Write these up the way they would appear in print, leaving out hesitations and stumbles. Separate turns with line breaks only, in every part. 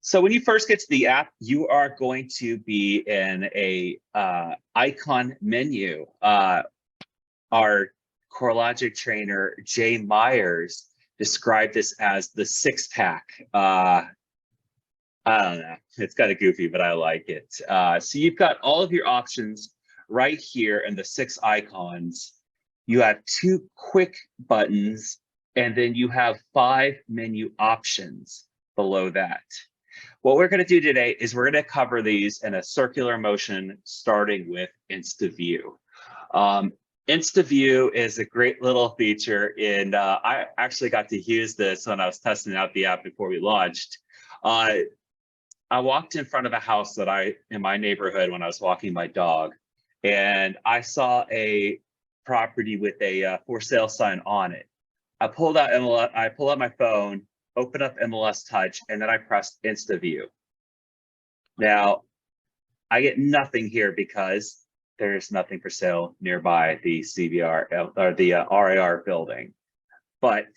So when you first get to the app, you are going to be in a icon menu. Our CoreLogic trainer, Jay Myers, described this as the six-pack. I don't know, it's kind of goofy, but I like it. So you've got all of your options right here in the 6 icons. You have 2 quick buttons, and then you have 5 menu options below that. What we're going to do today is we're going to cover these in a circular motion, starting with InstaView. InstaView is a great little feature, and I actually got to use this when I was testing out the app before we launched. I walked in front of a house that in my neighborhood when I was walking my dog, and I saw a property with a for sale sign on it. I pulled out my phone, open up MLS-Touch, and then I pressed InstaView. Now, I get nothing here because there's nothing for sale nearby the CVR or the RAR building. But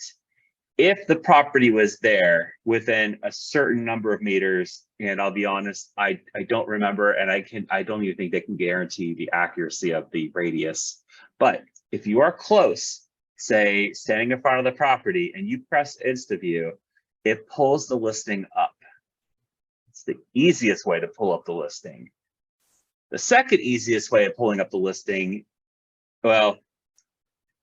if the property was there within a certain number of meters, and I'll be honest, I don't remember, and I don't even think they can guarantee the accuracy of the radius. But if you are close, say standing in front of the property, and you press InstaView, it pulls the listing up. It's the easiest way to pull up the listing. The second easiest way of pulling up the listing, well,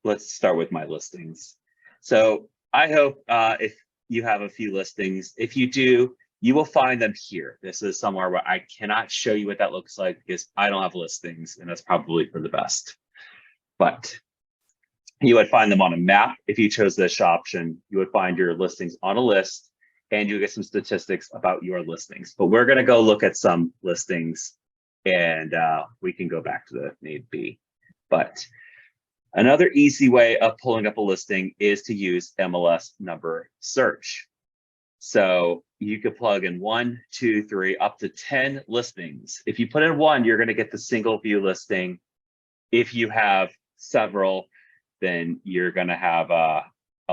let's start with my listings. So I hope if you have a few listings, if you do, you will find them here. This is somewhere where I cannot show you what that looks like because I don't have listings, and that's probably for the best. But you would find them on a map. If you chose this option, you would find your listings on a list, and you get some statistics about your listings. But we're going to go look at some listings, and we can go back to the need be. But another easy way of pulling up a listing is to use MLS number search. So you could plug in 1, 2, 3, up to 10 listings. If you put in 1, you're going to get the single view listing. If you have several, then you're going to have a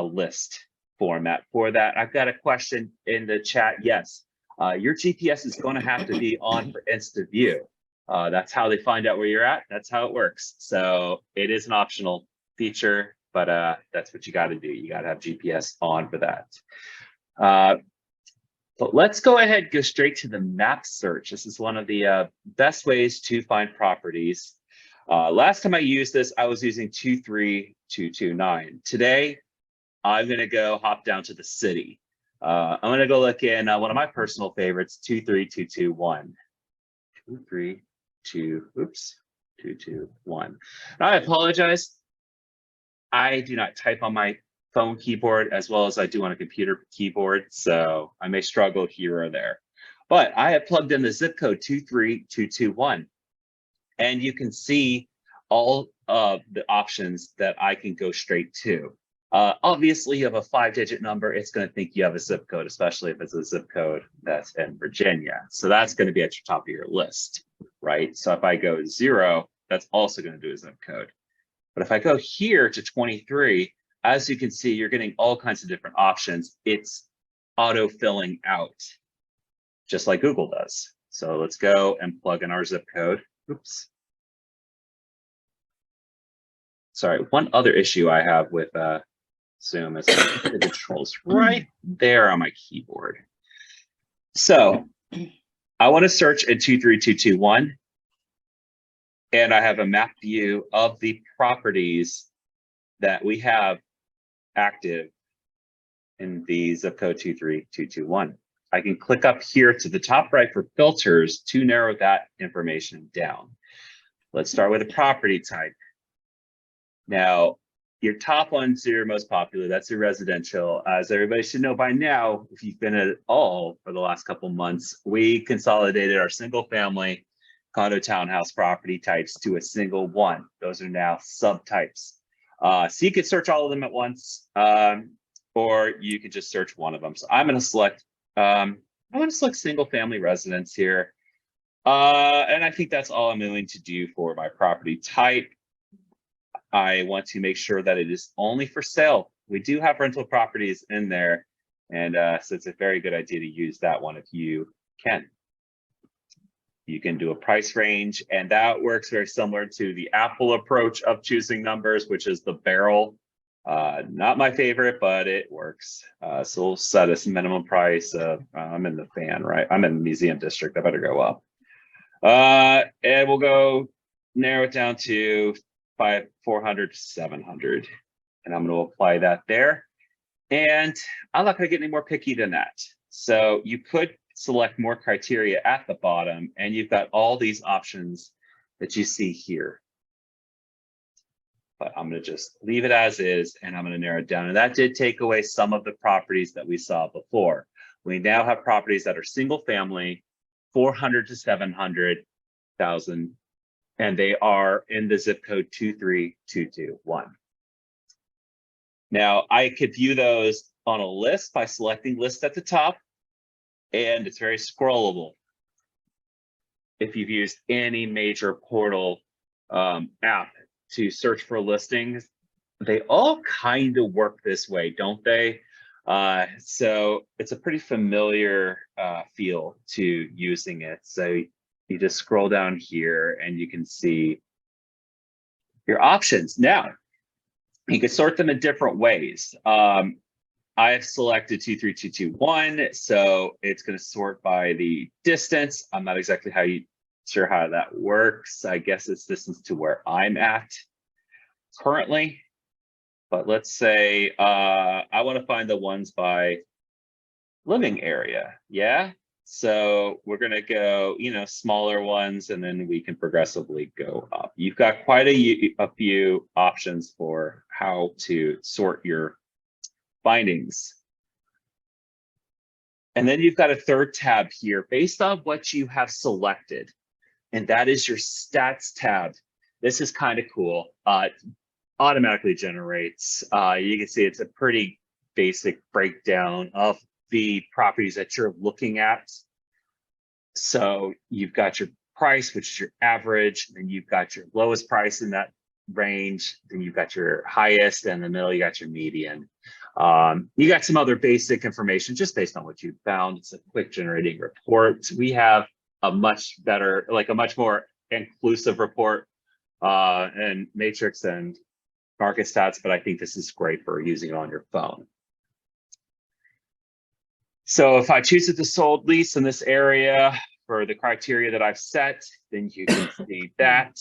list format for that. I've got a question in the chat. Yes, your GPS is going to have to be on for InstaView. That's how they find out where you're at. That's how it works. So it is an optional feature, but that's what you got to do. You got to have GPS on for that. But let's go ahead and go straight to the map search. This is one of the best ways to find properties. Last time I used this, I was using 23229. Today, I'm going to go hop down to the city. I'm going to go look in one of my personal favorites, 23221. 221. Now, I apologize. I do not type on my phone keyboard as well as I do on a computer keyboard, so I may struggle here or there. But I have plugged in the zip code 23221, and you can see all of the options that I can go straight to. Obviously, you have a 5-digit number. It's going to think you have a zip code, especially if it's a zip code that's in Virginia. So that's going to be at your top of your list, right? So if I go 0, that's also going to do a zip code. But if I go here to 23, as you can see, you're getting all kinds of different options. It's auto-filling out, just like Google does. So let's go and plug in our zip code. Oops. Sorry, one other issue I have with Zoom is the controls right there on my keyboard. So I want to search in 23221, and I have a map view of the properties that we have active in the zip code 23221. I can click up here to the top right for filters to narrow that information down. Let's start with a property type. Now, your top ones are your most popular. That's your residential. As everybody should know by now, if you've been at all for the last couple months, we consolidated our single family condo townhouse property types to a single one. Those are now subtypes. So you could search all of them at once, or you could just search one of them. So I'm going to select, single family residence here. And I think that's all I'm willing to do for my property type. I want to make sure that it is only for sale. We do have rental properties in there, And so it's a very good idea to use that one if you can. You can do a price range, and that works very similar to the Apple approach of choosing numbers, which is the barrel. Not my favorite, but it works. So we'll set a minimum price of, I'm in the fan, right? I'm in the museum district, I better go up. And we'll go narrow it down to 400 to 700. And I'm gonna apply that there. And I'm not gonna get any more picky than that. So you could select more criteria at the bottom, and you've got all these options that you see here. But I'm going to just leave it as is, and I'm going to narrow it down. And that did take away some of the properties that we saw before. We now have properties that are single family, 400 to 700,000, and they are in the zip code 23221. Now, I could view those on a list by selecting list at the top, and it's very scrollable. If you've used any major portal app to search for listings, they all kind of work this way, don't they? So it's a pretty familiar feel to using it. So you just scroll down here and you can see your options. Now, you can sort them in different ways. I have selected 23221, so it's going to sort by the distance. I'm not exactly sure how that works. I guess it's distance to where I'm at currently. But let's say I want to find the ones by living area. Yeah. So we're going to go, smaller ones, and then we can progressively go up. You've got quite a few options for how to sort your findings. And then you've got a third tab here based on what you have selected, and that is your stats tab. This is kind of cool. It automatically generates. You can see it's a pretty basic breakdown of the properties that you're looking at. So you've got your price, which is your average, then you've got your lowest price in that range, then you've got your highest, and in the middle you got your median. You got some other basic information just based on what you found. It's a quick generating report. We have a much better, a much more inclusive report and matrix and market stats, but I think this is great for using it on your phone. So if I choose the sold lease in this area for the criteria that I've set, then you can see that,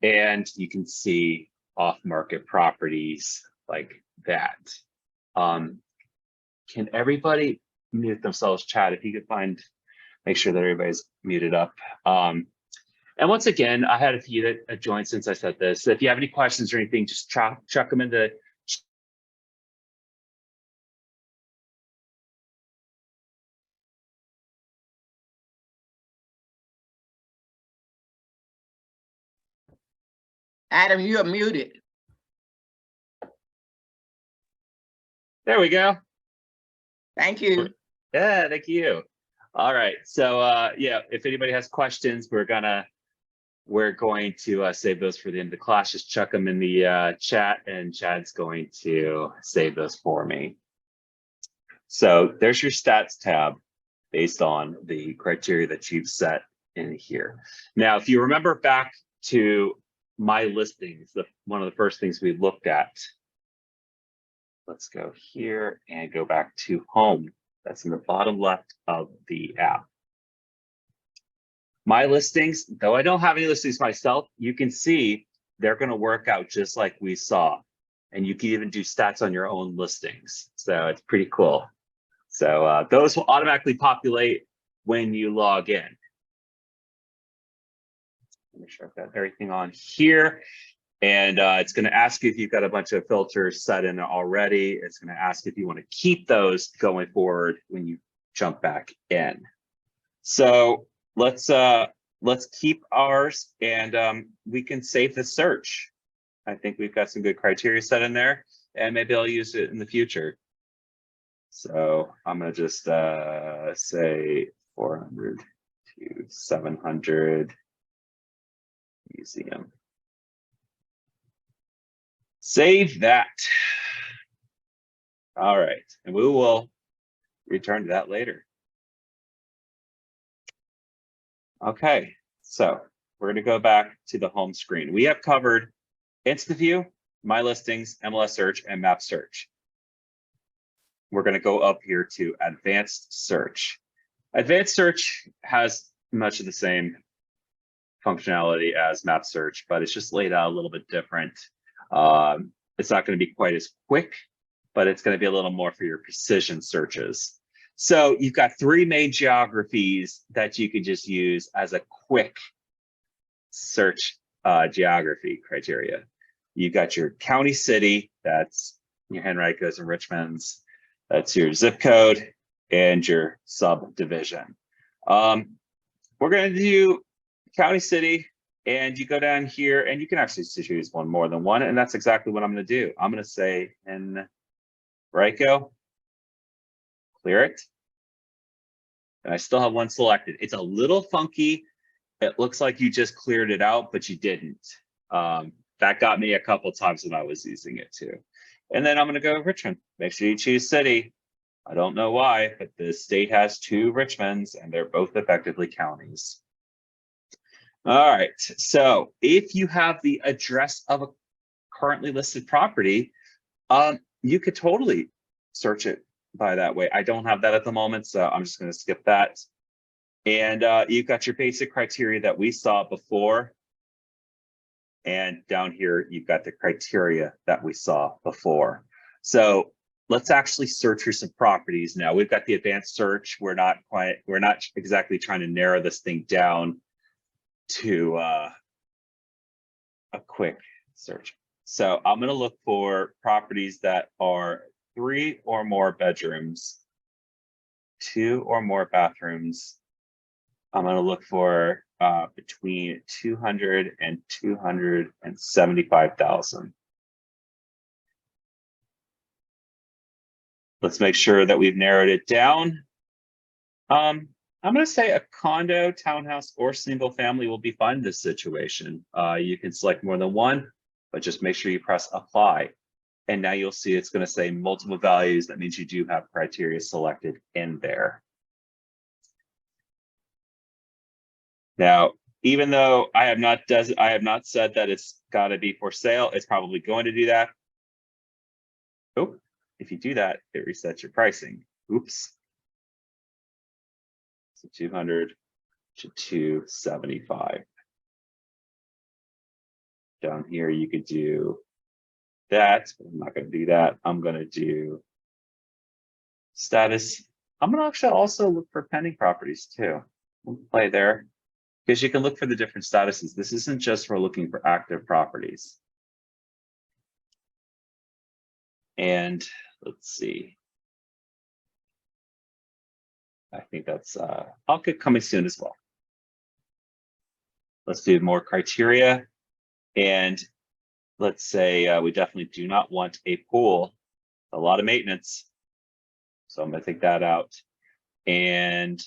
and you can see off-market properties like that. Can everybody mute themselves, chat? If you could make sure that everybody's muted up. And once again, I had a few that joined since I said this. So if you have any questions or anything, just chuck them into.
Adam, you are muted.
There we go.
Thank you.
Yeah, thank you. All right. So yeah, if anybody has questions, we're going to save those for the end of the class. Just chuck them in the chat, and Chad's going to save those for me. So there's your stats tab based on the criteria that you've set in here. Now, if you remember back to my listings, one of the first things we looked at, let's go here and go back to home. That's in the bottom left of the app. My listings, though I don't have any listings myself, you can see they're going to work out just like we saw. And you can even do stats on your own listings. So it's pretty cool. So those will automatically populate when you log in. Make sure I've got everything on here. And it's going to ask you if you've got a bunch of filters set in already. It's going to ask if you want to keep those going forward when you jump back in. So let's keep ours, and we can save the search. I think we've got some good criteria set in there, and maybe I'll use it in the future. So I'm going to just say 400 to 700 museum. Save that. All right, and we will return to that later. Okay, so we're going to go back to the home screen. We have covered Insta View, My Listings, MLS Search, and Map Search. We're going to go up here to Advanced Search. Advanced Search has much of the same functionality as Map Search, but it's just laid out a little bit different. It's not going to be quite as quick, but it's going to be a little more for your precision searches. So you've got three main geographies that you can just use as a quick search geography criteria. You've got your county city, that's your Henricos and Richmonds, that's your zip code, and your subdivision. We're going to do county city, and you go down here, and you can actually choose one more than one, and that's exactly what I'm going to do. I'm going to say Henrico, clear it, and I still have one selected. It's a little funky. It looks like you just cleared it out, but you didn't. That got me a couple times when I was using it too. And then I'm going to go Richmond. Make sure you choose city. I don't know why, but the state has two Richmonds, and they're both effectively counties. All right, so if you have the address of a currently listed property, you could totally search it by that way. I don't have that at the moment, so I'm just going to skip that. And you've got your basic criteria that we saw before. And down here, you've got the criteria that we saw before. So let's actually search for some properties now. We've got the advanced search. We're not exactly trying to narrow this thing down to a quick search. So I'm going to look for properties that are 3 or more bedrooms, 2 or more bathrooms. I'm going to look for between 200 and 275,000. Let's make sure that we've narrowed it down. I'm going to say a condo, townhouse, or single family will be fine in this situation. You can select more than one, but just make sure you press apply. And now you'll see it's going to say multiple values. That means you do have criteria selected in there. Now, even though I have not said that it's got to be for sale, it's probably going to do that. Oh, if you do that, it resets your pricing. Oops. So 200 to 275. Down here, you could do that, but I'm not going to do that. I'm going to do status. I'm going to actually also look for pending properties too. We'll play there because you can look for the different statuses. This isn't just for looking for active properties. And let's see. I think that's I'll get coming soon as well. Let's do more criteria. And let's say we definitely do not want a pool, a lot of maintenance. So I'm going to take that out. And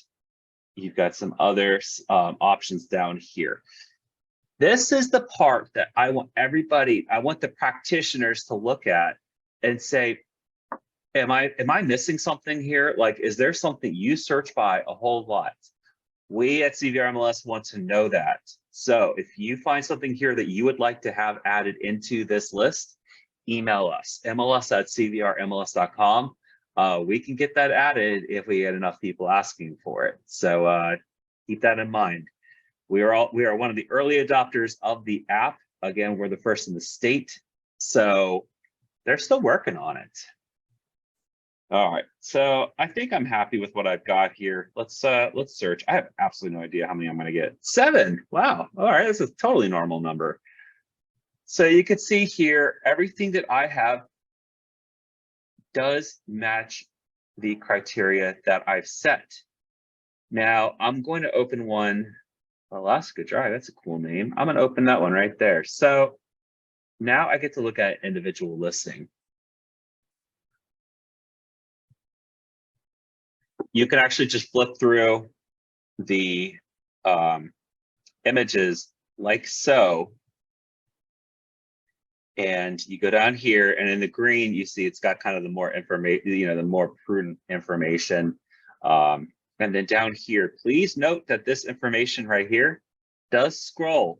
you've got some other options down here. This is the part that I want the practitioners to look at and say, am I missing something here? Like, is there something you search by a whole lot? We at CVR MLS want to know that. So if you find something here that you would like to have added into this list, email us, mls@cvrmls.com. We can get that added if we get enough people asking for it. So keep that in mind. We are one of the early adopters of the app. Again, we're the first in the state, so they're still working on it. All right, so I think I'm happy with what I've got here. Let's search. I have absolutely no idea how many I'm going to get. 7. Wow. All right, this is a totally normal number. So you can see here, everything that I have does match the criteria that I've set. Now I'm going to open one. Alaska Drive. That's a cool name. I'm going to open that one right there. So now I get to look at individual listing. You can actually just flip through the images like so. And you go down here, and in the green, you see it's got kind of the more information, the more prudent information. And then down here, please note that this information right here does scroll.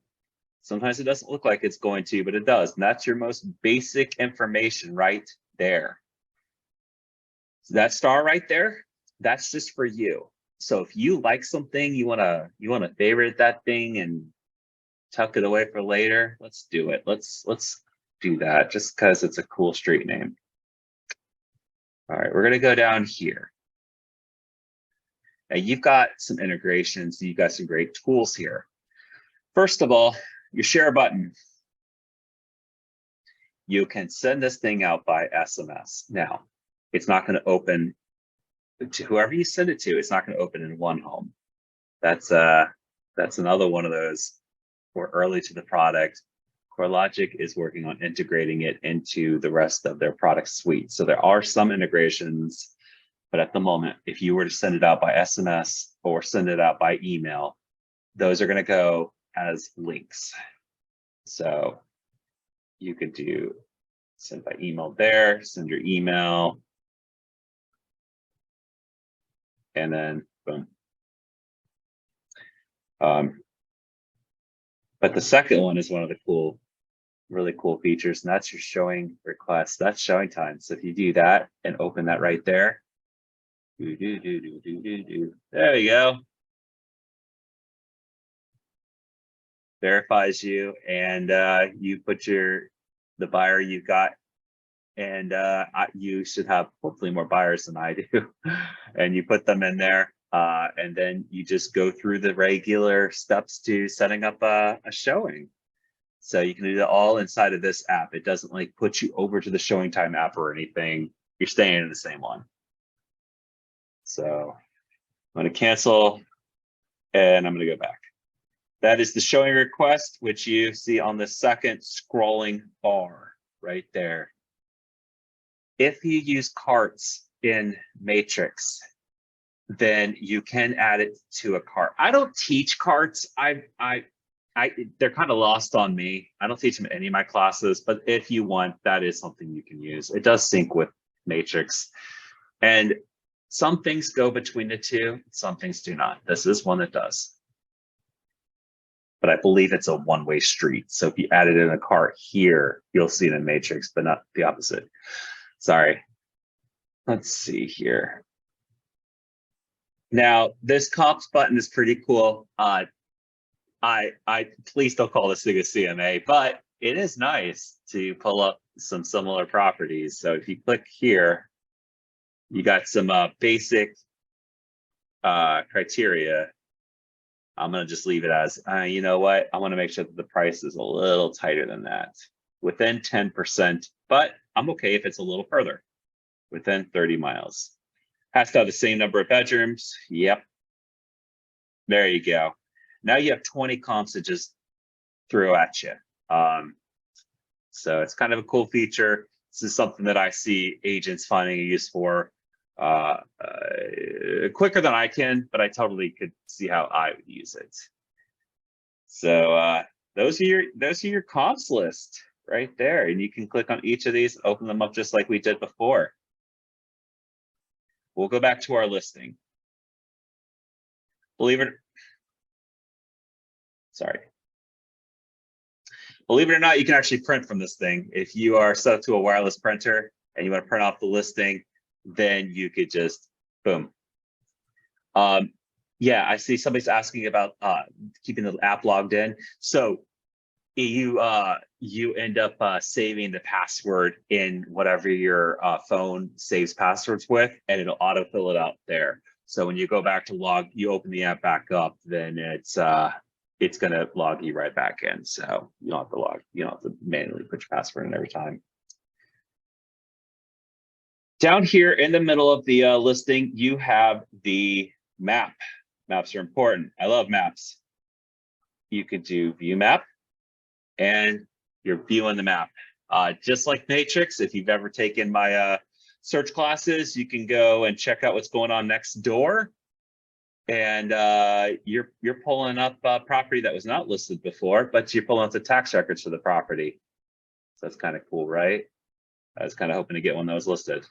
Sometimes it doesn't look like it's going to, but it does. And that's your most basic information right there. So that star right there, that's just for you. So if you like something, you wanna favorite that thing and tuck it away for later, let's do it. Let's do that just because it's a cool street name. All right, we're gonna go down here. Now you've got some integrations, you've got some great tools here. First of all, your share button. You can send this thing out by SMS. Now, it's not going to open to whoever you send it to. It's not going to open in one home. That's another one of those. We're early to the product. CoreLogic is working on integrating it into the rest of their product suite. So there are some integrations, but at the moment, if you were to send it out by SMS or send it out by email, those are going to go as links. So you could do send by email there, send your email, and then boom. But the second one is one of the really cool features, and that's your showing request. That's showing time. So if you do that and open that right there, there we go. Verifies you, and you put the buyer you've got, and you should have hopefully more buyers than I do, and you put them in there, and then you just go through the regular steps to setting up a showing. So you can do it all inside of this app. It doesn't like put you over to the showing time app or anything. You're staying in the same one. So I'm going to cancel, and I'm going to go back. That is the showing request, which you see on the second scrolling bar right there. If you use carts in Matrix, then you can add it to a cart. I don't teach carts. They're kind of lost on me. I don't teach them in any of my classes, but if you want, that is something you can use. It does sync with Matrix. And some things go between the two, some things do not. This is one that does. But I believe it's a one-way street. So if you add it in a cart here, you'll see it in Matrix, but not the opposite. Sorry. Let's see here. Now, this comps button is pretty cool. Please don't call this thing a CMA, but it is nice to pull up some similar properties. So if you click here, you got some basic criteria. I'm going to just leave it as, you know what? I want to make sure that the price is a little tighter than that, within 10%, but I'm okay if it's a little further, within 30 miles. Has to have the same number of bedrooms. Yep. There you go. Now you have 20 comps that just throw at you. So it's kind of a cool feature. This is something that I see agents finding a use for quicker than I can, but I totally could see how I would use it. So those are your comps list right there, and you can click on each of these, open them up just like we did before. We'll go back to our listing. Believe it or not, you can actually print from this thing. If you are set up to a wireless printer and you want to print off the listing, then you could just boom. Yeah, I see somebody's asking about keeping the app logged in. So you end up saving the password in whatever your phone saves passwords with, and it'll autofill it out there. So when you go back to you open the app back up, then it's gonna log you right back in. So you don't have to manually put your password in every time. Down here in the middle of the listing, you have the map. Maps are important. I love maps. You could do view map, and you're viewing the map. Just like Matrix, if you've ever taken my search classes, you can go and check out what's going on next door. And you're pulling up a property that was not listed before, but you're pulling up the tax records for the property. So that's kind of cool, right? I was kind of hoping to get one that was listed.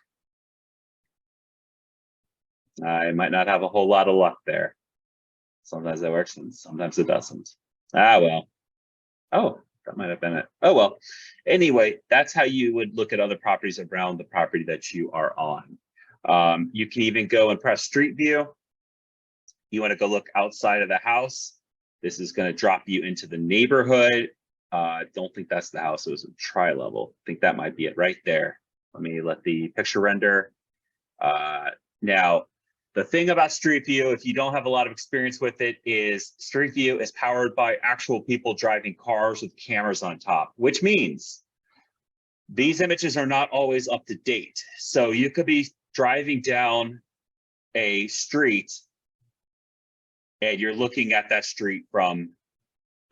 I might not have a whole lot of luck there. Sometimes it works and sometimes it doesn't. Ah, well. Oh, that might have been it. Oh, well. Anyway, that's how you would look at other properties around the property that you are on. You can even go and press Street View. You want to go look outside of the house. This is going to drop you into the neighborhood. Don't think that's the house. It was a tri-level. I think that might be it right there. Let me let the picture render. Now, the thing about Street View, if you don't have a lot of experience with it, is Street View is powered by actual people driving cars with cameras on top, which means these images are not always up to date. So you could be driving down a street and you're looking at that street from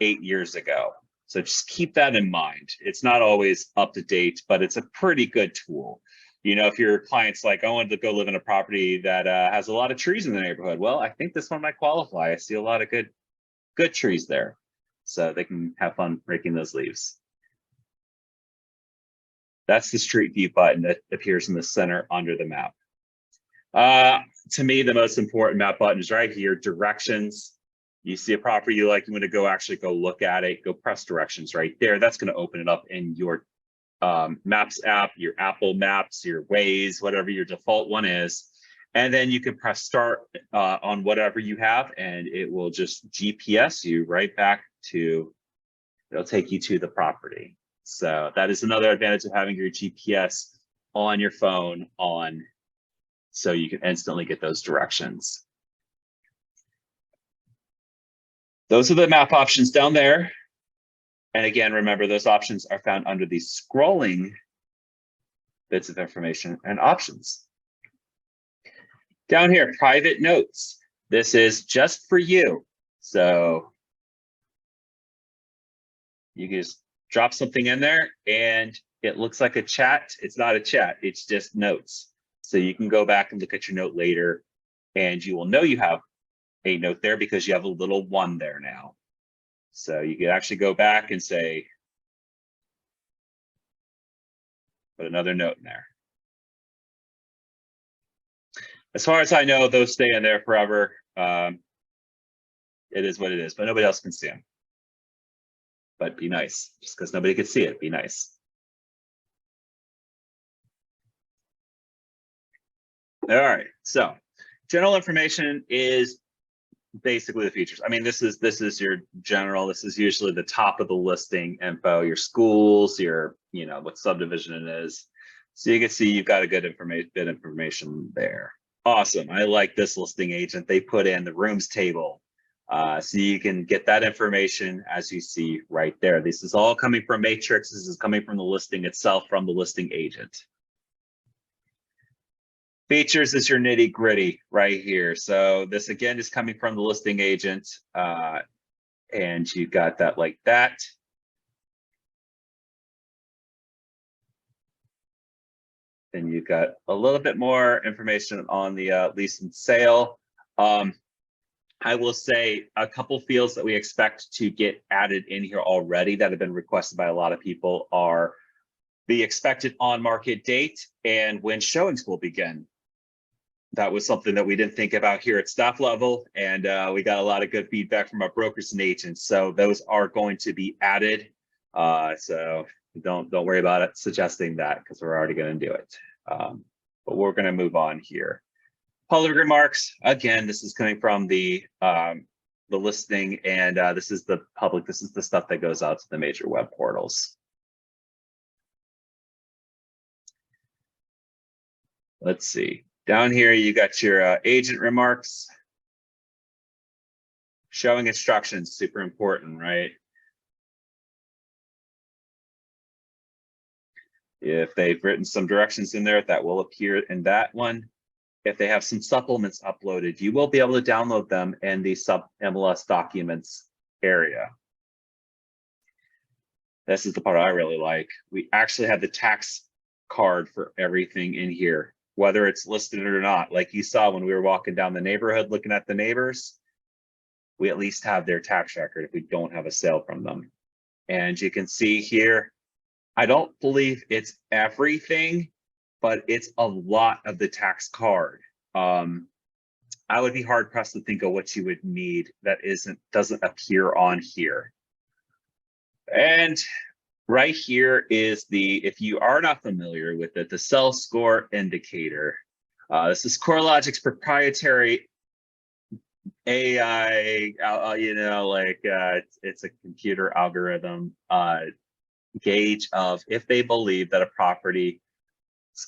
8 years ago. So just keep that in mind. It's not always up to date, but it's a pretty good tool. You know, if your client's like, I wanted to go live in a property that has a lot of trees in the neighborhood. Well, I think this one might qualify. I see a lot of good trees there. So they can have fun raking those leaves. That's the Street View button that appears in the center under the map. To me, the most important map button is right here, directions. You see a property you like, you want to go actually go look at it, go press directions right there. That's going to open it up in your Maps app, your Apple Maps, your Waze, whatever your default one is. And then you can press start on whatever you have, and it will just GPS you right back to, it'll take you to the property. So that is another advantage of having your GPS on your phone on, so you can instantly get those directions. Those are the map options down there. And again, remember, those options are found under the scrolling bits of information and options. Down here, private notes. This is just for you. So you can just drop something in there and it looks like a chat. It's not a chat, it's just notes. So you can go back and look at your note later and you will know you have a note there because you have a little 1 there now. So you can actually go back and say, put another note in there. As far as I know, those stay in there forever. It is what it is, but nobody else can see them. But be nice, just because nobody can see it, be nice. All right, so general information is basically the features. I mean, this is your general, this is usually the top of the listing info, your schools, your, you know, what subdivision it is. So you can see you've got a good information there. Awesome. I like this listing agent. They put in the rooms table. So you can get that information as you see right there. This is all coming from Matrix. This is coming from the listing itself, from the listing agent. Features is your nitty gritty right here. So this again is coming from the listing agent, and you got that like that. And you've got a little bit more information on the lease and sale. I will say a couple fields that we expect to get added in here already that have been requested by a lot of people are the expected on-market date and when showings will begin. That was something that we didn't think about here at staff level, and we got a lot of good feedback from our brokers and agents. So those are going to be added. So don't worry about it suggesting that, because we're already going to do it. But we're going to move on here. Public remarks. Again, this is coming from the listing, and this is the public. This is the stuff that goes out to the major web portals. Let's see. Down here, you got your agent remarks. Showing instructions, super important, right? If they've written some directions in there, that will appear in that one. If they have some supplements uploaded, you will be able to download them in the sub MLS documents area. This is the part I really like. We actually have the tax card for everything in here, whether it's listed or not. Like you saw when we were walking down the neighborhood looking at the neighbors, we at least have their tax record if we don't have a sale from them. And you can see here, I don't believe it's everything, but it's a lot of the tax card. I would be hard pressed to think of what you would need that doesn't appear on here. And right here is if you are not familiar with it, the sales score indicator. This is CoreLogic's proprietary AI, it's a computer algorithm gauge of if they believe that a property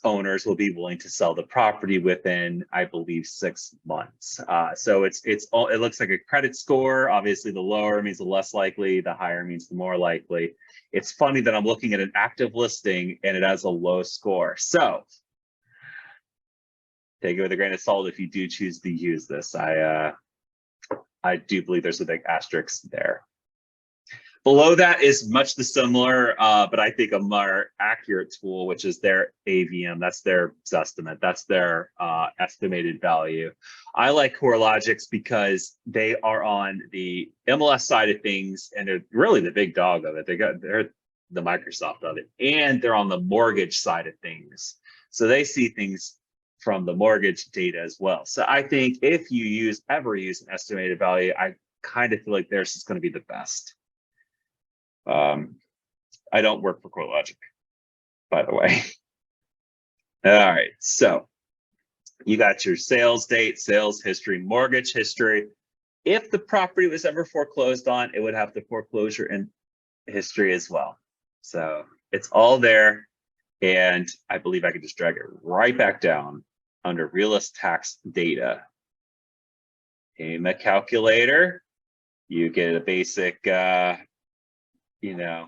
owners will be willing to sell the property within, I believe, 6 months. So it looks like a credit score. Obviously, the lower means the less likely, the higher means the more likely. It's funny that I'm looking at an active listing and it has a low score. So take it with a grain of salt if you do choose to use this. I do believe there's a big asterisk there. Below that is much the similar, but I think a more accurate tool, which is their AVM. That's their estimate. That's their estimated value. I like CoreLogic's because they are on the MLS side of things, and they're really the big dog of it. They're the Microsoft of it, and they're on the mortgage side of things. So they see things from the mortgage data as well. So I think if you ever use an estimated value, I kind of feel like theirs is going to be the best. I don't work for CoreLogic, by the way. All right, so you got your sales date, sales history, mortgage history. If the property was ever foreclosed on, it would have the foreclosure and history as well. So it's all there. And I believe I could just drag it right back down under realist tax data. Payment calculator, you get a basic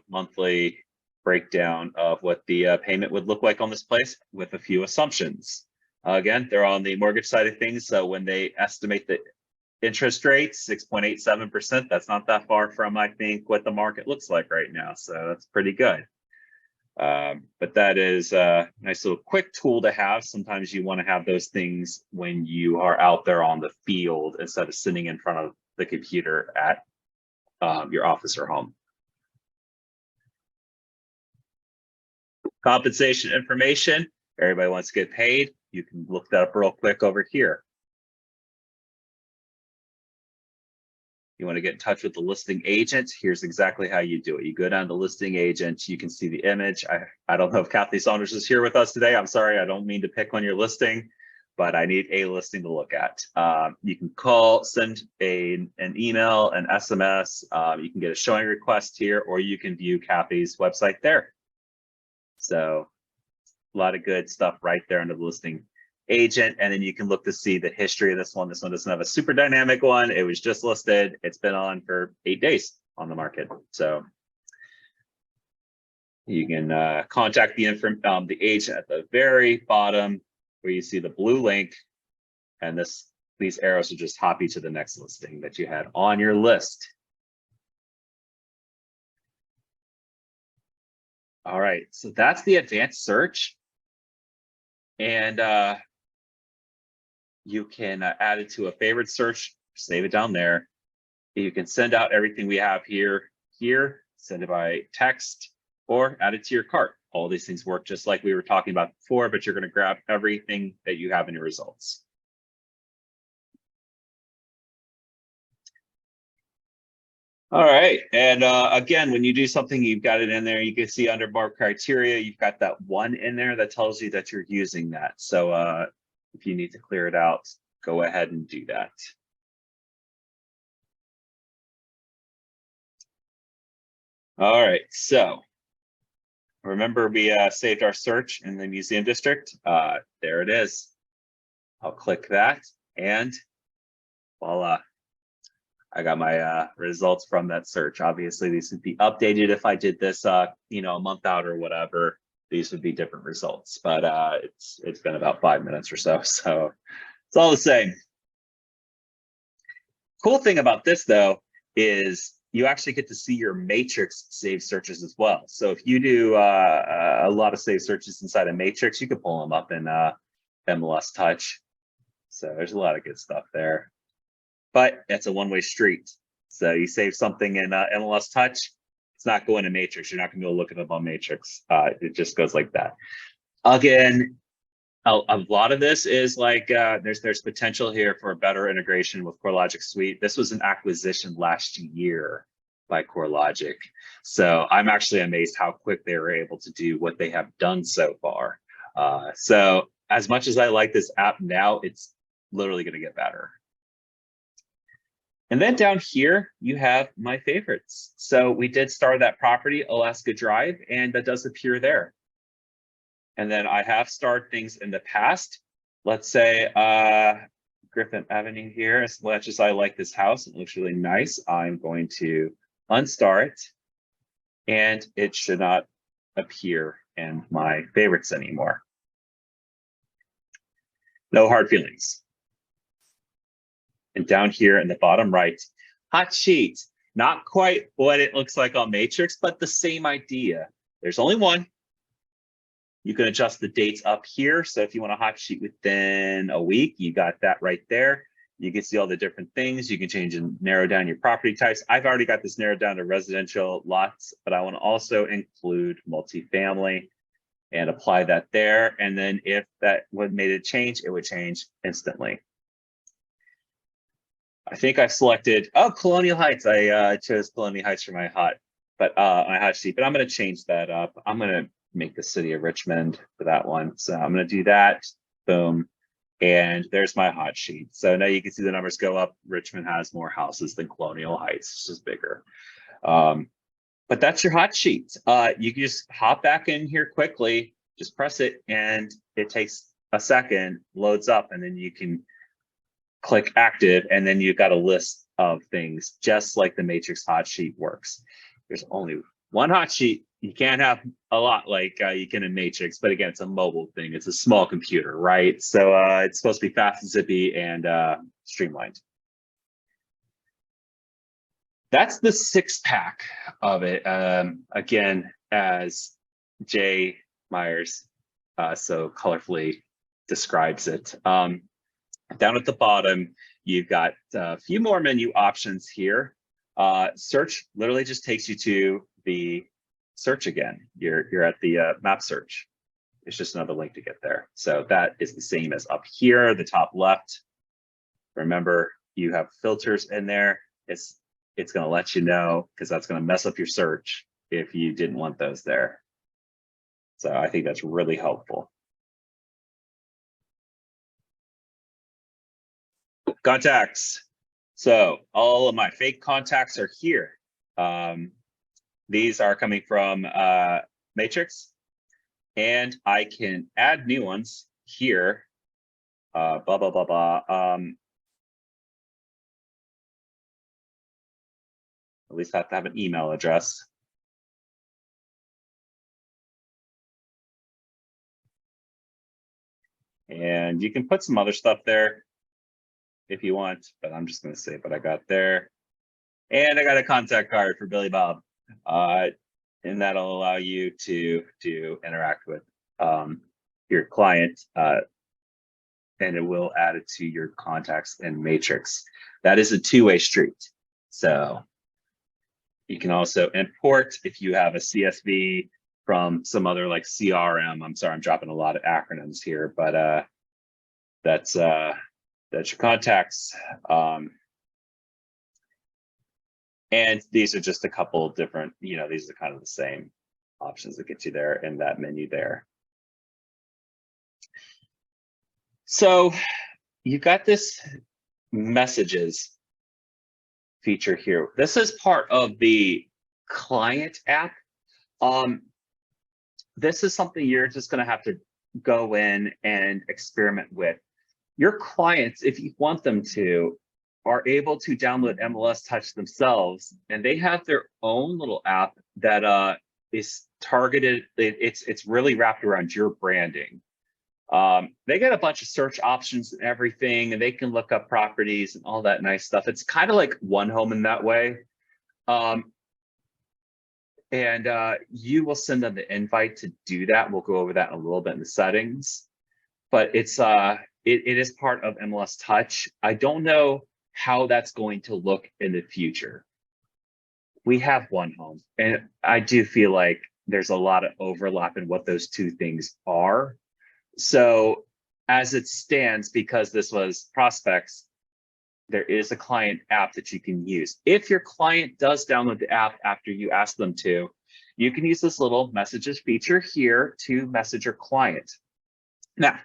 monthly breakdown of what the payment would look like on this place with a few assumptions. Again, they're on the mortgage side of things. So when they estimate the interest rate, 6.87%, that's not that far from, I think, what the market looks like right now. So that's pretty good. But that is a nice little quick tool to have. Sometimes you want to have those things when you are out there on the field instead of sitting in front of the computer at your office or home. Compensation information. Everybody wants to get paid. You can look that up real quick over here. You want to get in touch with the listing agent. Here's exactly how you do it. You go down to listing agent. You can see the image. I don't know if Kathy Saunders is here with us today. I'm sorry. I don't mean to pick on your listing, but I need a listing to look at. You can call, send an email, an SMS. You can get a showing request here, or you can view Kathy's website there. So a lot of good stuff right there under the listing agent. And then you can look to see the history of this one. This one doesn't have a super dynamic one. It was just listed. It's been on for 8 days on the market. So you can contact the agent at the very bottom where you see the blue link. And these arrows will just hop you to the next listing that you had on your list. All right, so that's the advanced search. And you can add it to a favorite search, save it down there. You can send out everything we have here, send it by text, or add it to your cart. All these things work just like we were talking about before, but you're going to grab everything that you have in your results. All right, and again, when you do something, you've got it in there. You can see under more criteria, you've got that 1 in there that tells you that you're using that. So if you need to clear it out, go ahead and do that. All right, so remember we saved our search in the museum district. There it is. I'll click that and voila. I got my results from that search. Obviously, these would be updated if I did this, a month out or whatever. These would be different results, but it's been about 5 minutes or so, so it's all the same. Cool thing about this though is you actually get to see your matrix saved searches as well. So if you do a lot of saved searches inside a matrix, you can pull them up in MLS-Touch. So there's a lot of good stuff there. But it's a one-way street. So you save something in MLS-Touch, It's not going to Matrix. You're not going to be able to look at them on Matrix. It just goes like that. Again, a lot of this is like there's potential here for a better integration with CoreLogic Suite. This was an acquisition last year by CoreLogic, so I'm actually amazed how quick they were able to do what they have done so far. So as much as I like this app now, it's literally going to get better. And then down here, you have my favorites. So we did start that property, Alaska Drive, and that does appear there. And then I have starred things in the past. Let's say Griffin Avenue here. As much as I like this house, it looks really nice. I'm going to unstar it, and it should not appear in my favorites anymore. No hard feelings. And down here in the bottom right, hot sheet. Not quite what it looks like on Matrix, but the same idea. There's only one. You can adjust the dates up here. So if you want a hot sheet within a week, you got that right there. You can see all the different things. You can change and narrow down your property types. I've already got this narrowed down to residential lots, but I want to also include multifamily and apply that there. And then if that would made it change, it would change instantly. I think I've selected, Colonial Heights. I chose Colonial Heights for my hot sheet, but I'm going to change that up. I'm going to make the city of Richmond for that one. So I'm going to do that. Boom. And there's my hot sheet. So now you can see the numbers go up. Richmond has more houses than Colonial Heights. It's just bigger. But that's your hot sheet. You can just hop back in here quickly, just press it, and it takes a second, loads up, and then you can click active, and then you've got a list of things, just like the Matrix hot sheet works. There's only one hot sheet. You can't have a lot like you can in Matrix, but again, it's a mobile thing. It's a small computer, right? So it's supposed to be fast and zippy and streamlined. That's the 6-pack of it. Again, as Jay Myers so colorfully describes it. Down at the bottom, you've got a few more menu options here. Search literally just takes you to the search again. You're at the map search. It's just another link to get there. So that is the same as up here, the top left. Remember, you have filters in there. It's going to let you know, because that's going to mess up your search if you didn't want those there. So I think that's really helpful. Contacts. So all of my fake contacts are here. These are coming from Matrix, and I can add new ones here. Blah, blah, blah, blah. At least I have to have an email address. And you can put some other stuff there if you want, but I'm just going to say what I got there. And I got a contact card for Billy Bob. And that'll allow you to interact with your client, and it will add it to your contacts in Matrix. That is a two-way street. So you can also import if you have a CSV from some other like CRM. I'm sorry, I'm dropping a lot of acronyms here, but that's your contacts. And these are just a couple of different, these are kind of the same options that get you there in that menu there. So you've got this messages feature here. This is part of the client app. This is something you're just going to have to go in and experiment with. Your clients, if you want them to, are able to download MLS-Touch themselves, and they have their own little app that is targeted. It's really wrapped around your branding. They got a bunch of search options and everything, and they can look up properties and all that nice stuff. It's kind of like One Home in that way. And you will send them the invite to do that. We'll go over that in a little bit in the settings, but it is part of MLS-Touch. I don't know how that's going to look in the future. we have one home, and I do feel like there's a lot of overlap in what those two things are. So as it stands, because this was prospects, there is a client app that you can use. If your client does download the app after you ask them to, you can use this little messages feature here to message your client. Now,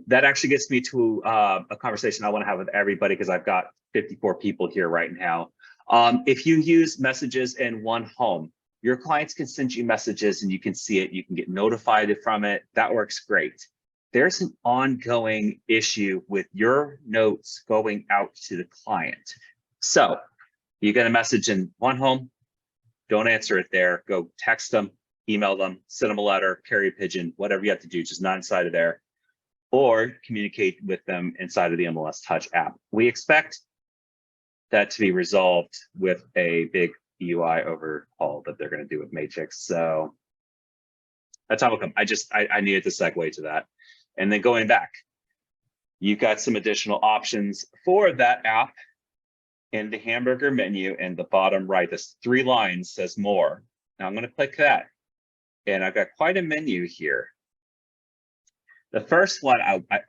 that actually gets me to a conversation I want to have with everybody, because I've got 54 people here right now. If you use messages in one home, your clients can send you messages and you can see it. You can get notified from it. That works great. There's an ongoing issue with your notes going out to the client. So you get a message in one home, don't answer it there. Go text them, email them, send them a letter, carrier pigeon, whatever you have to do, just not inside of there, or communicate with them inside of the MLS-Touch app. We expect that to be resolved with a big UI overhaul that they're going to do with Matrix. So that's how it come. I needed to segue to that. And then going back, you've got some additional options for that app in the hamburger menu in the bottom right. This 3 lines says more. Now I'm going to click that, and I've got quite a menu here. The first one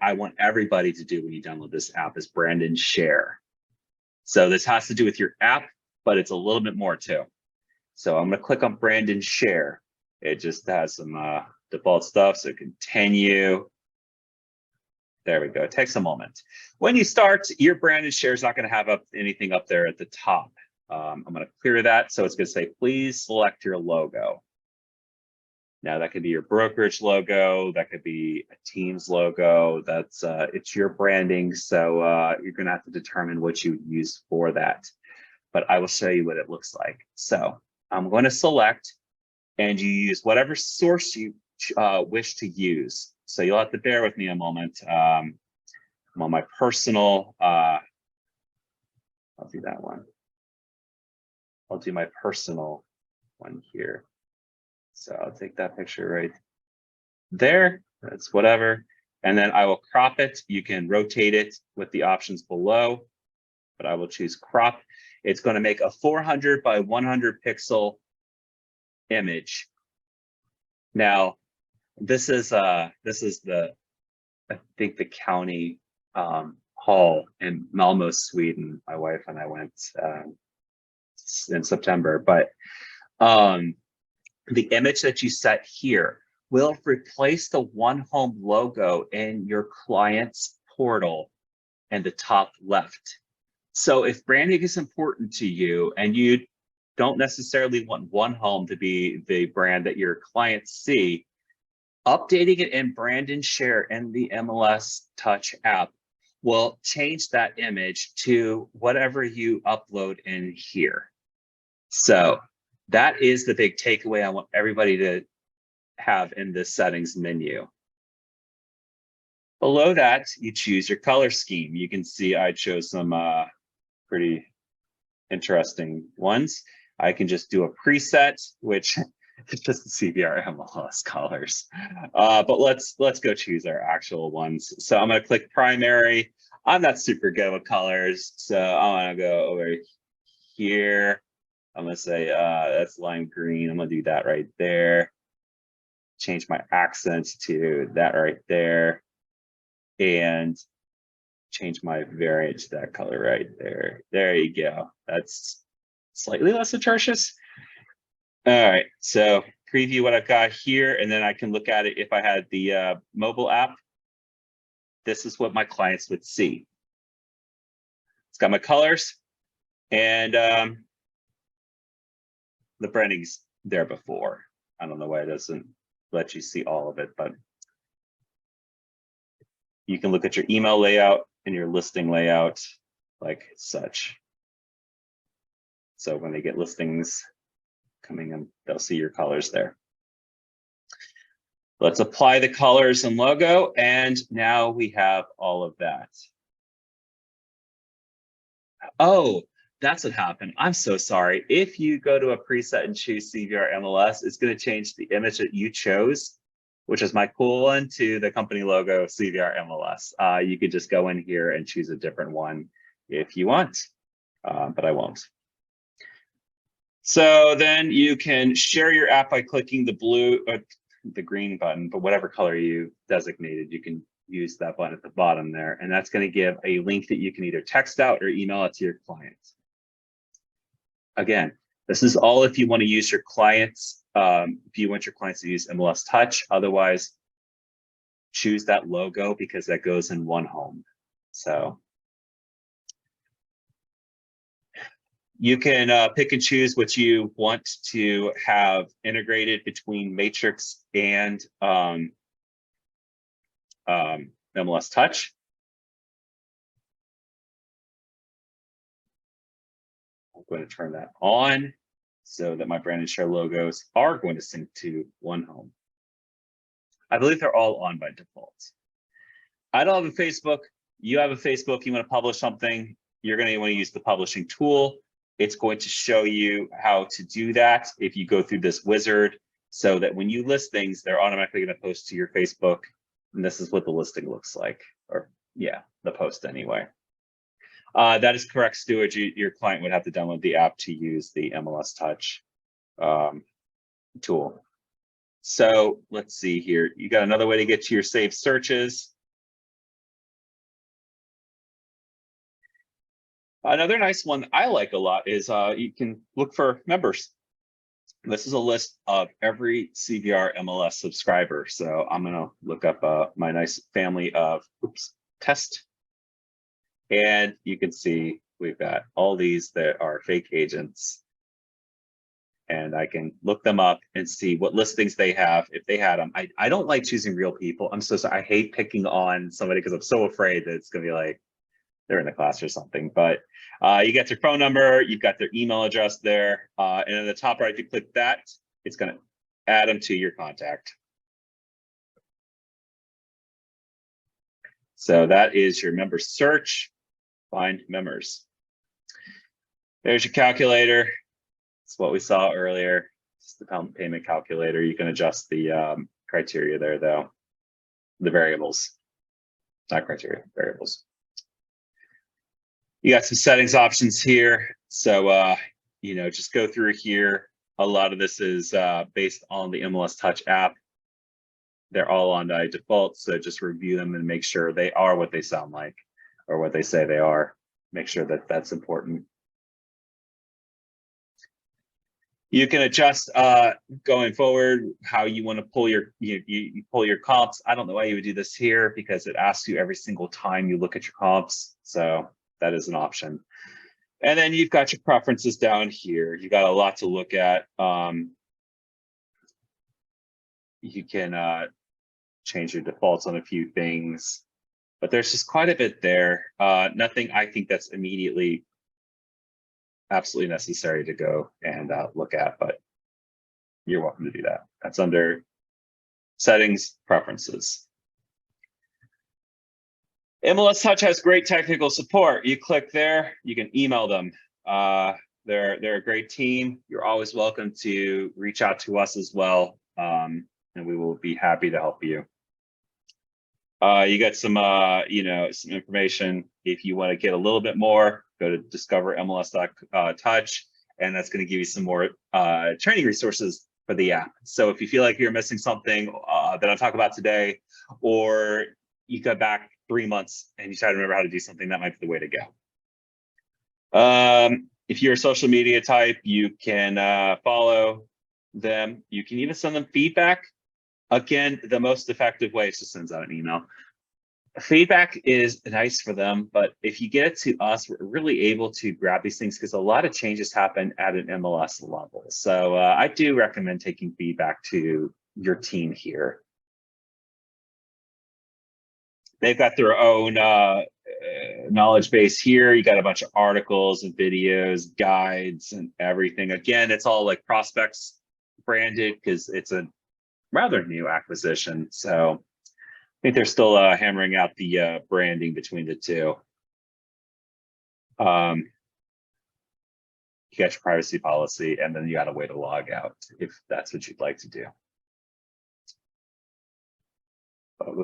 I want everybody to do when you download this app is brand and share. So this has to do with your app, but it's a little bit more too. So I'm going to click on brand and share. It just has some default stuff. So continue. There we go. It takes a moment. When you start, your brand and share is not going to have anything up there at the top. I'm going to clear that. So it's going to say, please select your logo. Now that could be your brokerage logo. That could be a team's logo. That's it's your branding. So you're going to have to determine what you use for that. But I will show you what it looks like. So I'm going to select, and you use whatever source you wish to use. So you'll have to bear with me a moment. I'm on my personal, I'll do that one. I'll do my personal one here. So I'll take that picture right there. That's whatever. And then I will crop it. You can rotate it with the options below, but I will choose crop. It's going to make a 400 by 100 pixel image. Now, this is the, I think, the county hall in Malmo, Sweden. My wife and I went in September, but the image that you set here will replace the one home logo in your client's portal in the top left. So if branding is important to you and you don't necessarily want one home to be the brand that your clients see, updating it in brand and share in the MLS-Touch app will change that image to whatever you upload in here. So that is the big takeaway I want everybody to have in this settings menu. Below that, you choose your color scheme. You can see I chose some pretty interesting ones. I can just do a preset, which it's just the CVR MLS colors. But let's go choose our actual ones. So I'm going to click primary. I'm not super good with colors, so I want to go over here. I'm going to say that's lime green. I'm going to do that right there. Change my accent to that right there. And change my variant to that color right there. There you go. That's slightly less atrocious. All right, so preview what I've got here, and then I can look at it if I had the mobile app. This is what my clients would see. It's got my colors, and the branding's there before. I don't know why it doesn't let you see all of it, but you can look at your email layout and your listing layout like such. So when they get listings coming in, they'll see your colors there. Let's apply the colors and logo, and now we have all of that. Oh, that's what happened. I'm so sorry. If you go to a preset and choose CVR MLS, it's going to change the image that you chose, which is my cool one, to the company logo CVR MLS. You could just go in here and choose a different one if you want, but I won't. So then you can share your app by clicking the blue, the green button, but whatever color you designated, you can use that button at the bottom there. And that's going to give a link that you can either text out or email it to your clients. Again, this is all if you want to use your clients, if you want your clients to use MLS-Touch. Otherwise, choose that logo because that goes in one home. So you can pick and choose what you want to have integrated between Matrix and MLS-Touch. I'm going to turn that on so that my brand and share logos are going to sync to one home. I believe they're all on by default. I don't have a Facebook. You have a Facebook. You want to publish something, you're going to want to use the publishing tool. It's going to show you how to do that if you go through this wizard, so that when you list things, they're automatically going to post to your Facebook. And this is what the listing looks like, or yeah, the post anyway. That is correct, Stuart. Your client would have to download the app to use the MLS-Touch tool. So let's see here. You got another way to get to your saved searches. Another nice one I like a lot is you can look for members. This is a list of every CVR MLS subscriber. So I'm going to look up my nice family of test. And you can see we've got all these that are fake agents. And I can look them up and see what listings they have if they had them. I don't like choosing real people. I'm so sorry. I hate picking on somebody because I'm so afraid that it's going to be like they're in the class or something. But you get their phone number, you've got their email address there. And in the top right, if you click that, it's going to add them to your contact. So that is your member search. Find members. There's your calculator. It's what we saw earlier. It's the payment calculator. You can adjust the criteria there, though. The variables, not criteria, variables. You got some settings options here. So, you know, just go through here. A lot of this is based on the MLS-Touch app. They're all on by default. So just review them and make sure they are what they sound like or what they say they are. Make sure that that's important. You can adjust going forward how you want to pull your you pull your comps. I don't know why you would do this here because it asks you every single time you look at your comps. So that is an option. And then you've got your preferences down here. You got a lot to look at. You can change your defaults on a few things, but there's just quite a bit there. Nothing I think that's immediately absolutely necessary to go and look at, but you're welcome to do that. That's under settings, preferences. MLS-Touch has great technical support. You click there, you can email them. They're a great team. You're always welcome to reach out to us as well, and we will be happy to help you. You got some, you know, some information. If you want to get a little bit more, go to Discover MLS-Touch, and that's going to give you some more training resources for the app. So if you feel like you're missing something that I'll talk about today, or you go back 3 months and you try to remember how to do something, that might be the way to go. If you're a social media type, you can follow them. You can even send them feedback. Again, the most effective way is to send out an email. Feedback is nice for them, but if you get it to us, we're really able to grab these things because a lot of changes happen at an MLS level. So I do recommend taking feedback to your team here. They've got their own knowledge base here. You got a bunch of articles and videos, guides, and everything. Again, it's all like prospects branded because it's a rather new acquisition. So I think they're still hammering out the branding between the two. You got your privacy policy, and then you got a way to log out if that's what you'd like to do.